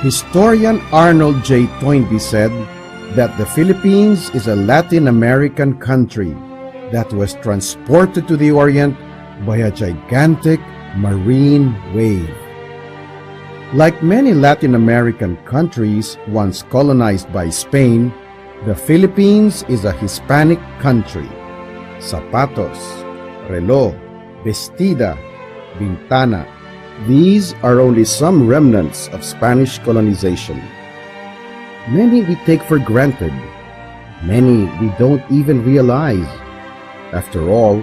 Historian Arnold J. Toynbee said that the Philippines is a Latin American country that was transported to the Orient by a gigantic marine wave. Like many Latin American countries once colonized by Spain, the Philippines is a Hispanic country. Zapatos, reloj, vestida, ventana. These are only some remnants of Spanish colonization. Many we take for granted. Many we don't even realize. After all,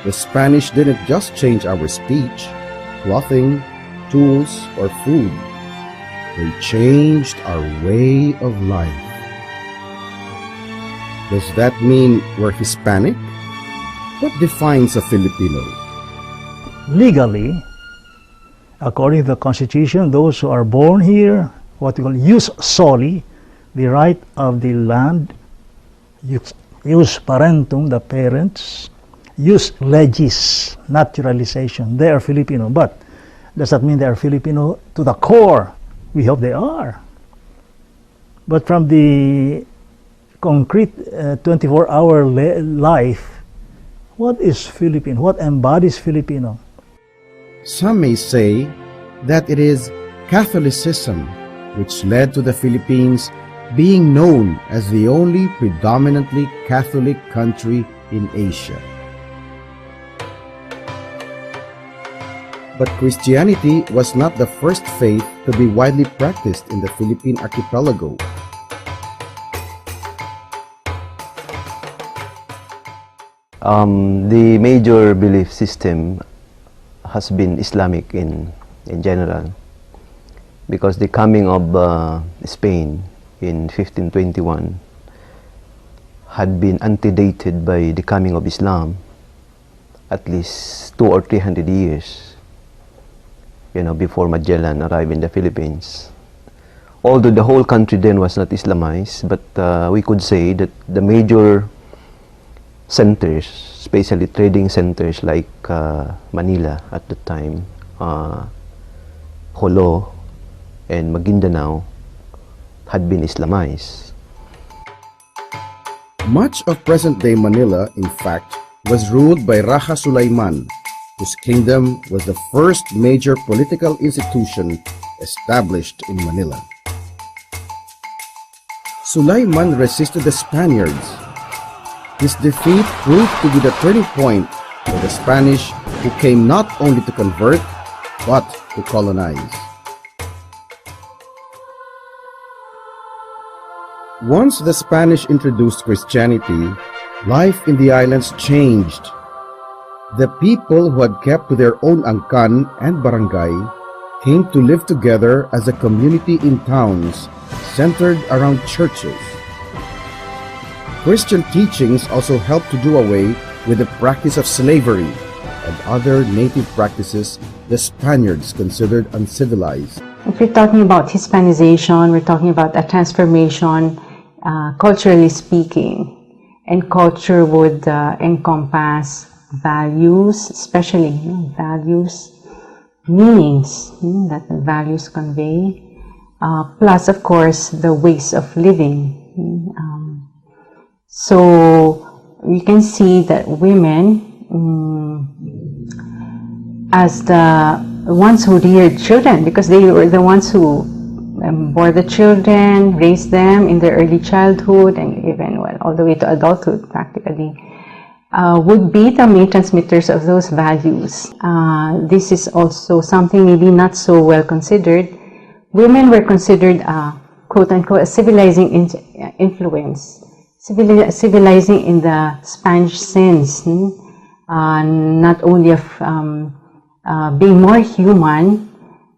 the Spanish didn't just change our speech, clothing, tools, or food. They changed our way of life. Does that mean we're Hispanic? What defines a Filipino? Legally, according to the Constitution, those who are born here, what we call jus soli, the right of the land, jus parentum, the parents, jus legis, naturalization, they are Filipino. But does that mean they are Filipino to the core? We hope they are. But from the concrete 24-hour life, what is Filipino? What embodies Filipino? Some may say that it is Catholicism which led to the Philippines being known as the only predominantly Catholic country in Asia. But Christianity was not the first faith to be widely practiced in the Philippine archipelago. The major belief system has been Islamic in general, because the coming of Spain in 1521 had been antedated by the coming of Islam at least 200 or 300 years, before Magellan arrived in the Philippines. Although the whole country then was not Islamized, but we could say that the major centers, especially trading centers like Manila at the time, Jolo and Maguindanao, had been Islamized. Much of present-day Manila, in fact, was ruled by Raja Sulaiman, whose kingdom was the first major political institution established in Manila. Sulaiman resisted the Spaniards. His defeat proved to be the turning point for the Spanish, who came not only to convert, but to colonize. Once the Spanish introduced Christianity, life in the islands changed. The people who had kept to their own angkan and barangay came to live together as a community in towns centered around churches. Christian teachings also helped to do away with the practice of slavery and other native practices the Spaniards considered uncivilized. If we're talking about Hispanization, we're talking about a transformation, culturally speaking. And culture would encompass values, especially values, meanings that the values convey, plus, of course, the ways of living. So we can see that women, as the ones who reared children, because they were the ones who bore the children, raised them in their early childhood, and even all the way to adulthood practically, would be the main transmitters of those values. This is also something maybe not so well considered. Women were considered quote-unquote a civilizing influence. Civilizing in the Spanish sense, not only of being more human,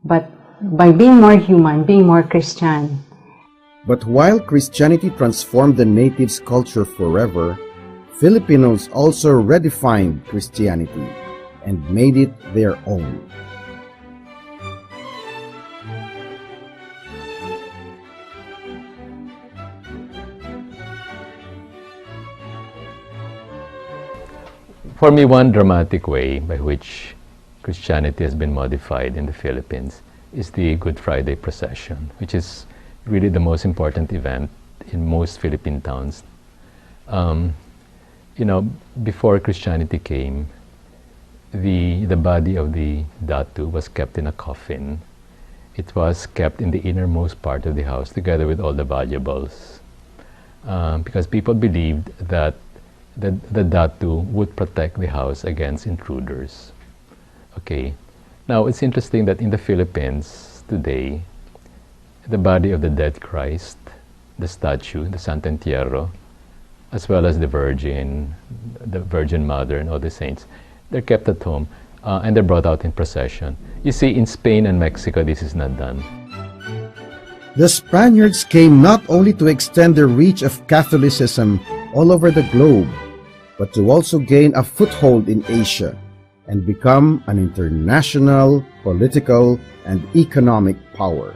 but by being more human, being more Christian. But while Christianity transformed the natives' culture forever, Filipinos also redefined Christianity and made it their own. For me, one dramatic way by which Christianity has been modified in the Philippines is the Good Friday procession, which is really the most important event in most Philippine towns. You know, before Christianity came, the body of the datu was kept in a coffin. It was kept in the innermost part of the house together with all the valuables, because people believed that the datu would protect the house against intruders. Okay, now it's interesting that in the Philippines today, the body of the dead Christ, the statue, the Santo Entierro, as well as the Virgin Mother and all the saints, they're kept at home and they're brought out in procession. You see, in Spain and Mexico, this is not done. The Spaniards came not only to extend the reach of Catholicism all over the globe, but to also gain a foothold in Asia and become an international, political, and economic power.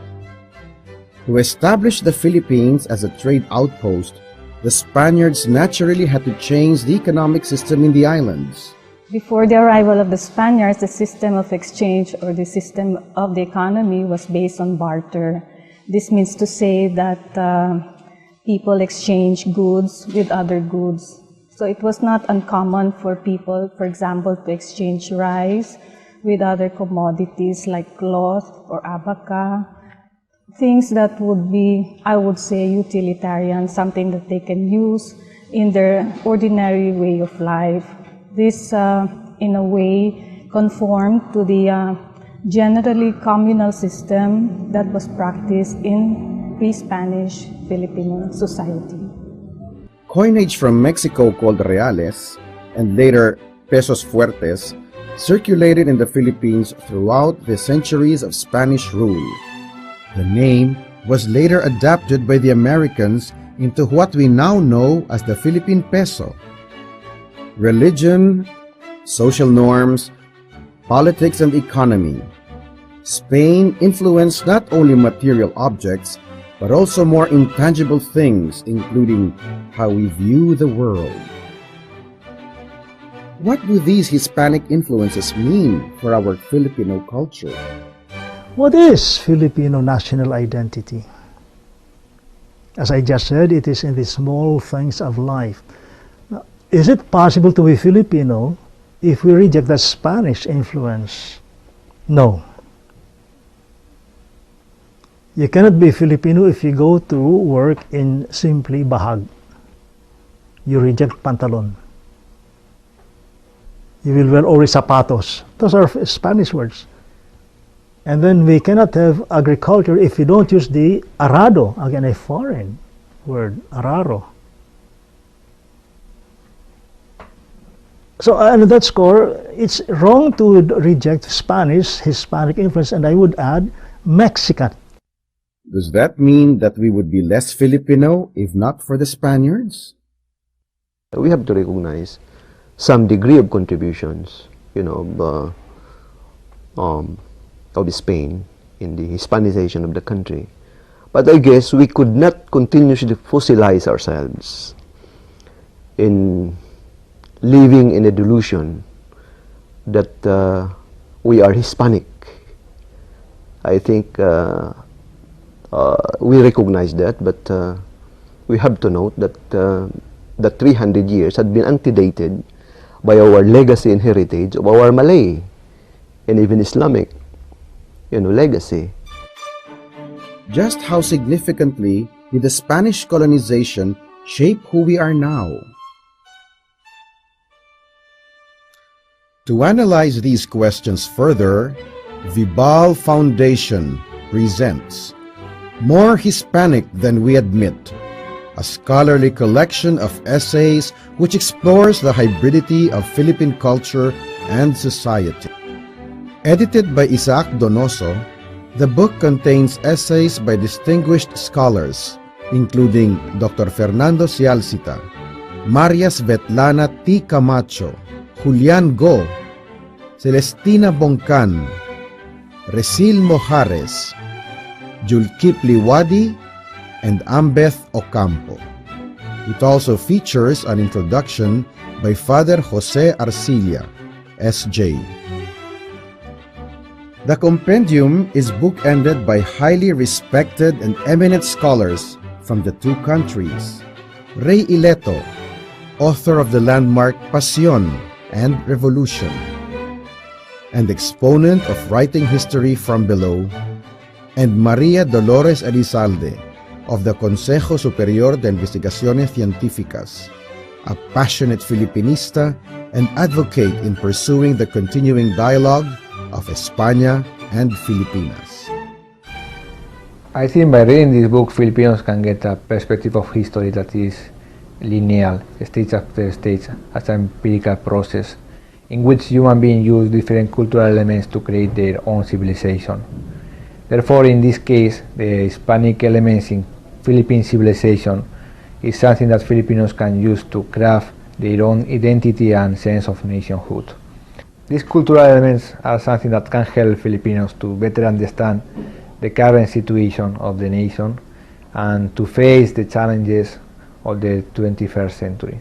To establish the Philippines as a trade outpost, the Spaniards naturally had to change the economic system in the islands. Before the arrival of the Spaniards, the system of exchange or the system of the economy was based on barter. This means to say that people exchange goods with other goods. So it was not uncommon for people, for example, to exchange rice with other commodities like cloth or abaca, things that would be, I would say, utilitarian, something that they can use in their ordinary way of life. This, in a way, conformed to the generally communal system that was practiced in pre-Spanish Filipino society. Coinage from Mexico called reales, and later pesos fuertes, circulated in the Philippines throughout the centuries of Spanish rule. The name was later adapted by the Americans into what we now know as the Philippine peso. Religion, social norms, politics, and economy. Spain influenced not only material objects, but also more intangible things, including how we view the world. What do these Hispanic influences mean for our Filipino culture? What is Filipino national identity? As I just said, it is in the small things of life. Now, is it possible to be Filipino if we reject the Spanish influence? No. You cannot be Filipino if you go to work in simply bahag. You reject pantalon. You will wear only zapatos. Those are Spanish words. And then we cannot have agriculture if we don't use the arado, again a foreign word, araro. So on that score, it's wrong to reject Spanish, Hispanic influence, and I would add Mexican. Does that mean that we would be less Filipino if not for the Spaniards? We have to recognize some degree of contributions, of Spain in the Hispanization of the country. But I guess we could not continuously fossilize ourselves in living in a delusion that we are Hispanic. I think we recognize that, but we have to note that the 300 years had been antedated by our legacy and heritage of our Malay and even Islamic, legacy. Just how significantly did the Spanish colonization shape who we are now? To analyze these questions further, Vibal Foundation presents More Hispanic Than We Admit, a scholarly collection of essays which explores the hybridity of Philippine culture and society. Edited by Isaac Donoso, the book contains essays by distinguished scholars, including Dr. Fernando Cialcita, Maria Svetlana T. Camacho, Julian Go, Celestina Bongkan, Resil Mojares, Julkipli Wadi, and Ambeth Ocampo. It also features an introduction by Father Jose Arcilla, S.J. The compendium is bookended by highly respected and eminent scholars from the two countries. Rey Ileto, author of the landmark Pasión and Revolution, and exponent of writing history from below, and María Dolores Elizalde, of the Consejo Superior de Investigaciones Científicas, a passionate Filipinista and advocate in pursuing the continuing dialogue of España and Filipinas. I think by reading this book, Filipinos can get a perspective of history that is lineal, stage after stage, as an empirical process, in which human beings use different cultural elements to create their own civilization. Therefore, in this case, the Hispanic elements in Philippine civilization is something that Filipinos can use to craft their own identity and sense of nationhood. These cultural elements are something that can help Filipinos to better understand the current situation of the nation and to face the challenges of the 21st century.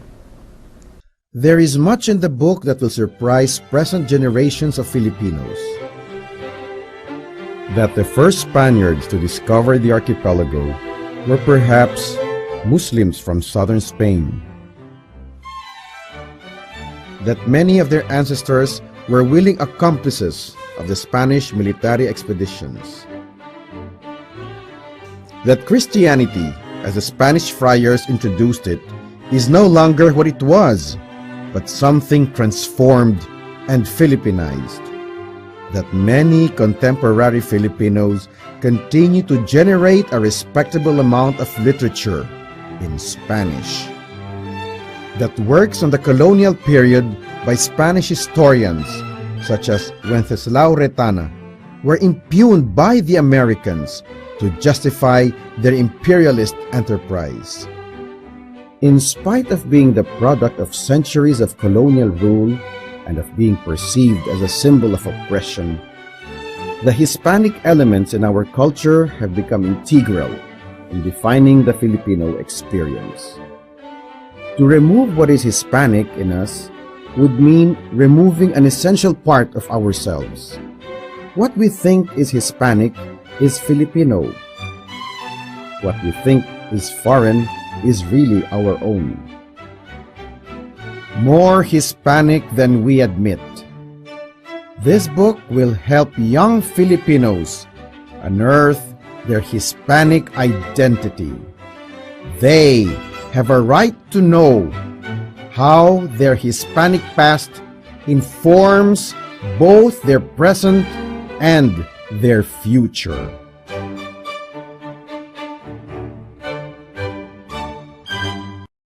There is much in the book that will surprise present generations of Filipinos. That the first Spaniards to discover the archipelago were perhaps Muslims from southern Spain. That many of their ancestors were willing accomplices of the Spanish military expeditions. That Christianity, as the Spanish friars introduced it, is no longer what it was, but something transformed and Filipinized. That many contemporary Filipinos continue to generate a respectable amount of literature in Spanish. That works on the colonial period by Spanish historians such as Wenceslao Retana were impugned by the Americans to justify their imperialist enterprise. In spite of being the product of centuries of colonial rule and of being perceived as a symbol of oppression, the Hispanic elements in our culture have become integral in defining the Filipino experience. To remove what is Hispanic in us would mean removing an essential part of ourselves. What we think is Hispanic is Filipino. What we think is foreign is really our own. More Hispanic than we admit. This book will help young Filipinos unearth their Hispanic identity. They have a right to know how their Hispanic past informs both their present and their future.